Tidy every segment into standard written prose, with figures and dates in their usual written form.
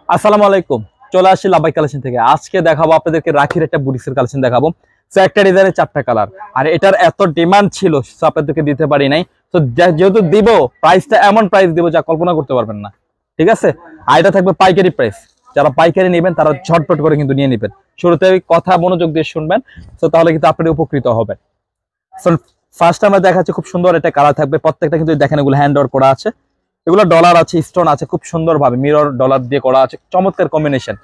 আসসালামু আলাইকুম। চলে আসছি লাভবাই কালেকশন থেকে। আজকে দেখাবো আপনাদেরকে রাখির একটা বুটিক্সের কালেকশন দেখাবো। তো একটা ডিজাইনের 4টা কালার, আর এটার এত ডিমান্ড ছিল তো আপনাদেরকে দিতে পারি নাই। তো যেহেতু দিব, প্রাইসটা এমন প্রাইস দিব যা কল্পনা করতে পারবেন না। ঠিক আছে, আর এটা থাকবে পাইকারি প্রাইস। যারা পাইকারি নেবেন তারা ঝটপট করে কিন্তু নিয়ে নেবেন। শুরুতে কথা মনোযোগ দিয়ে শুনবেন, তো তাহলে কিন্তু আপনি উপকৃত হবেন। সো ফার্স্ট আমরা দেখাচ্ছি খুব সুন্দর একটা কালার থাকবে। প্রত্যেকটা কিন্তু দেখেন এগুলো হ্যান্ড ওয়ার্ক করা আছে, এগুলো ডলার আছে, স্টোন আছে, খুব সুন্দর ভাবে মিরর ডলার দিয়ে করা আছে, চমৎকার কম্বিনেশন।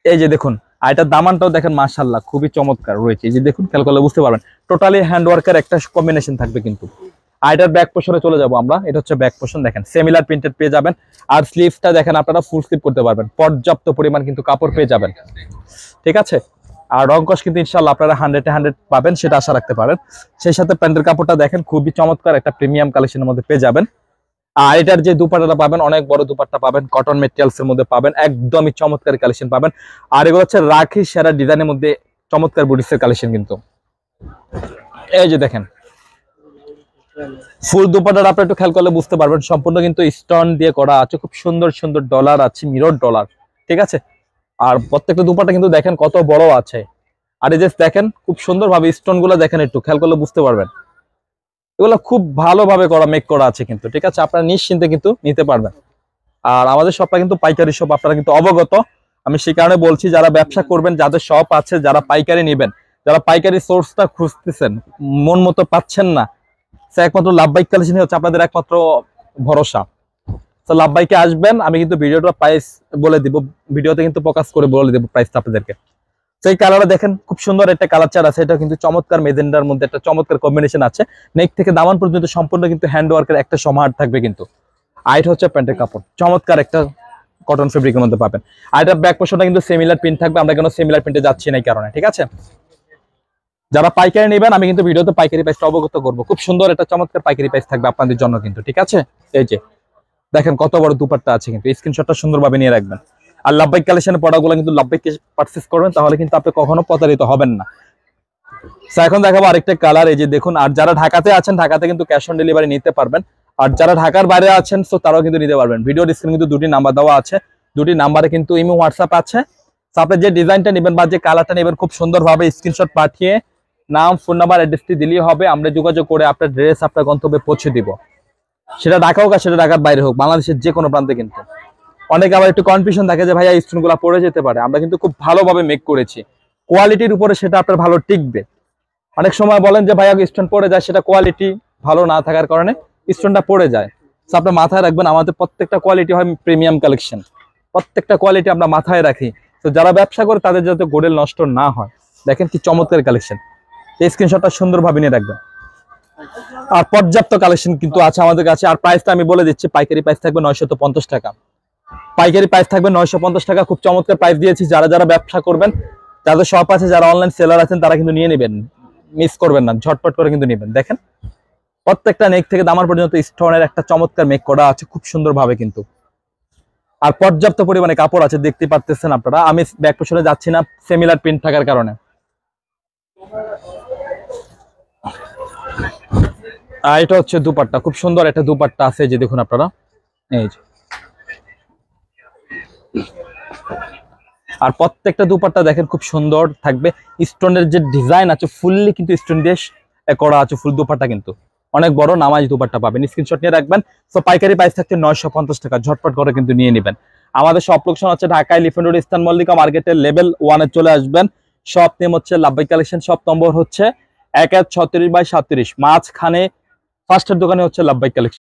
এই যে দেখুন, আর এটার দামানটাও দেখেন মাশাআল্লাহ খুবই চমৎকার রয়েছে। এই যে দেখুন, খেয়াল করলে বুঝতে পারবেন টোটালি হ্যান্ড ওয়ার্কের একটা কম্বিনেশন থাকবে কিন্তু। আর এটার ব্যাক পোর্শনে চলে যাব আমরা। এটা হচ্ছে ব্যাক পোর্শন, দেখেন সিমিলার প্রিন্টেড পেয়ে যাবেন। আর স্লিভসটা দেখেন আপনারা ফুল স্লিভ করতে পারবেন, পর্যাপ্ত পরিমাণ কিন্তু কাপড় পেয়ে যাবেন। ঠিক আছে, আর রংকশ কিন্তু ইনশাআল্লাহ আপনারা 100-100 পাবেন, সেটা আশা রাখতে পারেন। সেই সাথে প্যান্টের কাপড়টা দেখেন খুবই চমৎকার একটা প্রিমিয়াম কালেকশনের মধ্যে পেয়ে যাবেন। আর এটার যে দুপাট্টাটা পাবেন, অনেক বড় দুপাট্টা পাবেন, কটন মেটেরিয়ালস এর মধ্যে পাবেন, একদমই চমৎকার কালেকশন পাবেন। আর এগুলো হচ্ছে রাখি সেরা ডিজাইনের মধ্যে চমৎকার বুটিক্সের কালেকশন কিন্তু। এই যে দেখেন ফুল দুপাট্টাটা আপনি একটু খেয়াল করলে বুঝতে পারবেন, সম্পূর্ণ কিন্তু স্টোন দিয়ে করা আছে, খুব সুন্দর সুন্দর ডলার আছে, মিরর ডলার। ঠিক আছে, আর প্রত্যেকটা দুপাট্টা কিন্তু দেখেন কত বড় আছে। আর এই যে দেখেন খুব সুন্দর ভাবে স্টোন গুলো দেখেন, একটু খেয়াল করলে বুঝতে পারবেন এগুলো খুব ভালোভাবে করা, মেক করা আছে কিন্তু। ঠিক আছে, আপনারা নিশ্চিন্তে কিন্তু নিতে পারবেন। আর আমাদের শপটা কিন্তু পাইকারি শপ, আপনারা কিন্তু অবগত। আমি সেই কারণে বলছি, যারা ব্যবসা করবেন, যাদের শপ আছে, যারা পাইকারি নেবেন, যারা পাইকারি সোর্সটা খুঁজতেছেন, মন মতো পাচ্ছেন না, সে একমাত্র লাভবাই কালেকশন হচ্ছে আপনাদের একমাত্র ভরসা। তো লাভবাইকে আসবেন, আমি কিন্তু ভিডিওটা প্রাইস বলে দিব, ভিডিওতে কিন্তু প্রকাশ করে বলে দেবো প্রাইসটা আপনাদেরকে। সেই কালারটা দেখেন খুব সুন্দর একটা কালার চার আছে, এটা কিন্তু চমৎকার মেজেন্ডার মধ্যে একটা চমৎকার কম্বিনেশন আছে। নেক থেকে দামান পর্যন্ত সম্পূর্ণ কিন্তু হ্যান্ড ওয়ার্কের একটা সমাহার থাকবে কিন্তু। আইট হচ্ছে প্যান্টের কাপড়, চমৎকার একটা কটন ফেব্রিকের মধ্যে পাবেন। আর এটা ব্যাক পোর্শনটা কিন্তু সিমিলার প্রিন্ট থাকবে, আমরা কেন সিমিলার প্রিন্টে যাচ্ছি না এই কারণে। ঠিক আছে, যারা পাইকারি নেবেন আমি কিন্তু ভিডিওতে পাইকারি প্রাইসটা অবগত করবো। খুব সুন্দর একটা চমৎকার পাইকারি প্রাইস থাকবে আপনাদের জন্য কিন্তু। ঠিক আছে, এই যে দেখেন কত বড় দুপাট্টা আছে কিন্তু, স্ক্রিনশটটা সুন্দরভাবে নিয়ে রাখবেন। আর লাভবাই কালেকশনের প্রোডাক্টগুলো কিন্তু লাভবাইকে পারচেজ করবেন, তাহলে কিন্তু আপনি কখনো প্রতারিত হবেন না। এখন দেখাবো আরেকটা কালার, এই যে দেখুন। আর যারা ঢাকাতে আছেন, ঢাকাতে কিন্তু ক্যাশ অন ডেলিভারি নিতে পারবেন। আর যারা ঢাকার বাইরে আছেন, তো তারাও কিন্তু নিতে পারবেন। ভিডিও স্ক্রিনে কিন্তু দুটি নাম্বার দেওয়া আছে, দুটি নাম্বারে কিন্তু ইমো হোয়াটসঅ্যাপ আছে। আপনি যে ডিজাইনটা নেবেন বা যে কালারটা নেবেন, খুব সুন্দরভাবে স্ক্রিনশট পাঠিয়ে নাম, ফোন নাম্বার, অ্যাড্রেসটি দিলেই হবে। আমরা যোগাযোগ করে আপনার ড্রেস আপনার গন্তব্যে পৌঁছে দিব। সেটা ঢাকা হোক আর সেটা ঢাকার বাইরে হোক, বাংলাদেশের যে কোনো প্রান্তে কিন্তু। অনেকে আবার একটু কনফিউশন থাকে যে ভাইয়া স্টোনগুলো পড়ে যেতে পারে, আমরা কিন্তু খুব ভালোভাবে মেক করেছি। কোয়ালিটির উপরে সেটা আপনার ভালো টিকবে। অনেক সময় বলেন যে ভাইয়া স্টোন পড়ে যায়, সেটা কোয়ালিটি ভালো না থাকার কারণে স্টোনটা পড়ে যায়। তো আপনি মাথায় রাখবেন, আমাদের প্রত্যেকটা কোয়ালিটি হয় প্রিমিয়াম কালেকশন, প্রত্যেকটা কোয়ালিটি আমরা মাথায় রাখি। তো যারা ব্যবসা করে তাদের যাতে গোডেল নষ্ট না হয়। দেখেন কি চমৎকার কালেকশন, এই স্ক্রিনশটটা সুন্দরভাবে নিয়ে রাখবেন। আর পর্যাপ্ত কালেকশন কিন্তু আছে আমাদের কাছে। আর প্রাইসটা আমি বলে দিচ্ছি, পাইকারি প্রাইস থাকবে 950 টাকা, পাইকারি প্রাইস থাকবে 950 টাকা। খুব চমৎকার প্রাইস দিয়েছি। যারা যারা ব্যবসা করবেন, যাদের শপ আছে, যারা অনলাইন সেলার আছেন, তারা কিন্তু নিয়ে নেবেন, মিস করবেন না, ঝটপট করে কিন্তু নেবেন। দেখেন প্রত্যেকটা নেক থেকে দামার পর্যন্ত স্টোনের একটা চমৎকার মেক করা আছে, খুব সুন্দর ভাবে কিন্তু। আর পর্যাপ্ত পরিমাণে কাপড় আছে, দেখতে পাচ্ছেন আপনারা। আমি ব্যাক পোর্শনে যাচ্ছি না সিমিলার প্রিন্ট থাকার কারণে। আর এটা হচ্ছে দুপাট্টা, খুব সুন্দর একটা দুপাট্টা আছে, যে দেখুন আপনারা, এই যে। আর প্রত্যেকটা দুপাট্টা দেখেন খুব সুন্দর থাকবে, স্টোনের যে ডিজাইন আছে ফুললি কিন্তু স্টোন দিয়ে করা আছে। ফুল দুপাট্টা কিন্তু অনেক বড় নামাজ দুপাট্টা পাবেন, স্ক্রিনশট নিয়ে রাখবেন। তো পাইকারি প্রাইস থাকছে 950 টাকা, ঝটপট করে কিন্তু নিয়ে নেবেন। আমাদের শপ লোকেশন হচ্ছে Dhaka elephant road, eastern Mallika মার্কেটের লেভেল 1-এ চলে আসবেন। শপ নেম হচ্ছে লাভবাই কালেকশন, শপ নম্বর হচ্ছে 1136/37, মাঝখানে ফার্স্টের দোকানে হচ্ছে লাভবাই কালেকশন।